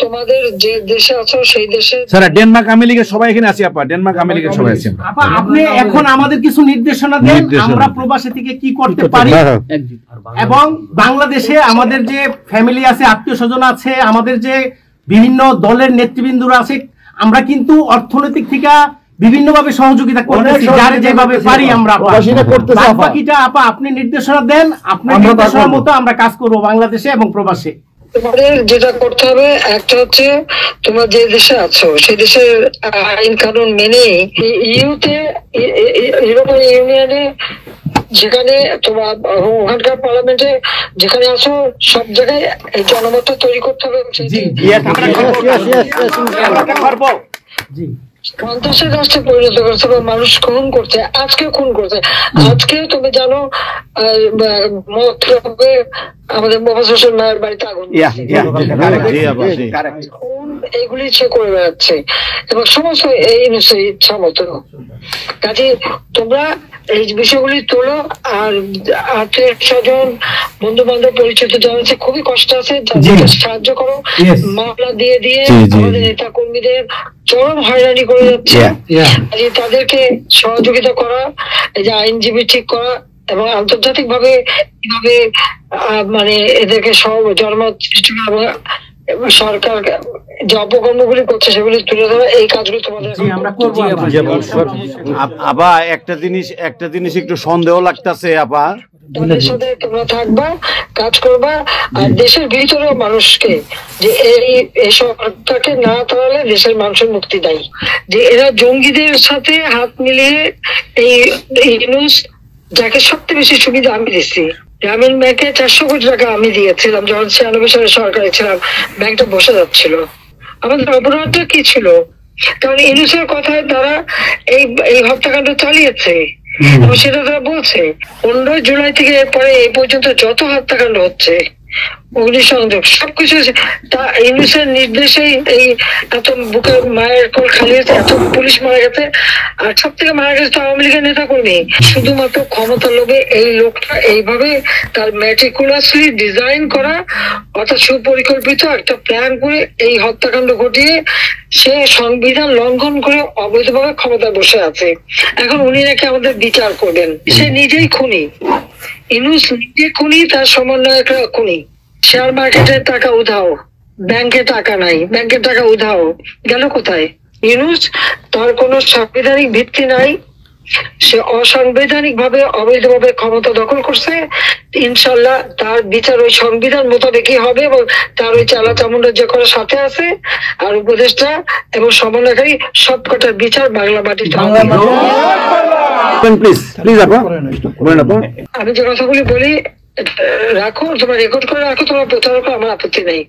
তোমাদের যে দেশে আছো সেই দেশে স্যার ডেনমার্ক আওয়ামী লীগের সবাই এখানে আছি আপা, ডেনমার্ক আওয়ামী লীগের সবাই আছি আপা। আপনি এখন আমাদের কিছু নির্দেশনা দেন, আমরা প্রবাসী থেকে কি করতে পারি, এবং বাংলাদেশে আমাদের যে ফ্যামিলি আছে, আত্মীয় স্বজন আছে, আমাদের যে বিভিন্ন দলের নেতৃবৃন্দরা আছে, আমরা কিন্তু অর্থনৈতিক থেকে বিভিন্ন ভাবে সহযোগিতা করতেছি, যার যেভাবে পারি আমরা। বাকিটা আপা আপনি নির্দেশনা দেন, আপনার নির্দেশনার মতো আমরা কাজ করব বাংলাদেশে এবং প্রবাসে। তোমাদের যেটা করতে হবে একটা হচ্ছে তোমরা যে দেশে আছো সেই দেশের আইন কানুন মেনে ইউরোপিয়ান ইউনিয়নে যেখানে তোমার ওখানকার পার্লামেন্টে যেখানে আছো সব জায়গায় এই জনমতটা তৈরি করতে হবে। সন্ত্রাসের রাষ্ট্রে পরিণত করছে বা মানুষ খুন করছে, আজকে খুন করছে। আজকে তুমি জানো আমাদের মোহাম্মদ হোসেন মায়ের বাড়িতে আগুন, এইগুলি সে করে বেড়াচ্ছে এবং সমস্ত এই ইচ্ছা মতো। কাজে তোমরা এই বিষয়গুলি তোলো, আর আত্মীয় স্বজন বন্ধু বান্ধব পরিচিত যারা আছে খুবই কষ্ট আছে, তাদেরকে সাহায্য করো। মামলা দিয়ে দিয়ে আমাদের নেতা কর্মীদের চরম হয়রানি করে যাচ্ছে, তাদেরকে সহযোগিতা করা, এই যে আইনজীবী ঠিক করা এবং আন্তর্জাতিক ভাবে কিভাবে মানে এদেরকে সব জনমত সৃষ্টি করা এবং সরকার যে অপকর্মগুলি করছে সেগুলি তুলে ধরা, এই কাজগুলো তোমাদের আমরা করবো। আপা একটা জিনিস একটু সন্দেহ লাগতেছে আপা, তাদের সাথে তোমরা থাকবা, কাজ করবা, আর দেশের ভিতরেও মানুষকে যে এই সরকারকে না তাড়ালে দেশের মানুষের মুক্তি দেয়, যে এরা জঙ্গিদের সাথে হাত মিলিয়ে এই নিউজ যাকে সবচেয়ে বেশি সুবিধা আমি দিচ্ছি, গ্রামীণ ব্যাংকে 400 কোটি টাকা আমি দিয়েছিলাম যখন 96 সালে সরকারে ছিলাম, ব্যাংকটা বসে যাচ্ছিল। আমাদের অপরাধটা কি ছিল? কারণ ইউনুসের কথায় তারা এই হত্যাকাণ্ড চালিয়েছে এবং সেটা তারা বলছে। 15 জুলাই থেকে এরপরে এই পর্যন্ত যত হত্যাকাণ্ড হচ্ছে, অগ্নিসংযোগ, সবকিছু ইউনুসের নির্দেশেই এই এত বুকের মায়ের কোল খালি হয়েছে, এত পুলিশ মারা গেছে, আর সব থেকে মারা গেছে তো আওয়ামী লীগের নেতা কর্মী। শুধুমাত্র ক্ষমতা লোভে এই লোকটা এইভাবে তার ম্যাটিকুলাসলি ডিজাইন করা অর্থাৎ সুপরিকল্পিত একটা প্ল্যান করে এই হত্যাকাণ্ড ঘটিয়ে সে সংবিধান লঙ্ঘন করে অবৈধভাবে ক্ষমতায় বসে আছে। এখন উনি নাকি আমাদের বিচার করবেন, সে নিজেই খুনি। ইউনুস নিজে খুনি, তার সমন্বয়করা খুনি। শেয়ার মার্কেটের টাকা উধাও, ব্যাংকে টাকা নাই, ব্যাংকের টাকা উধাও, গেল কোথায়? ইউনুস তার কোনো সাংবিধানিক ভিত্তি নাই, সে অসাংবিধানিক ভাবে অবৈধভাবে ক্ষমতা দখল করছে। ইনশাল্লাহ তার বিচার ওই সংবিধান মোতাবেকই হবে এবং তার ওই চালা চামুন্ডার যে করার সাথে আছে আর উপদেষ্টা এবং সমন্বয়কারী সবকটার বিচার বাংলা মাটিতে হবে। আমি যে কথাগুলি বলি রাখো, তোমার রেকর্ড করে রাখো, তোমার প্রচার করো, আমার আপত্তি নেই।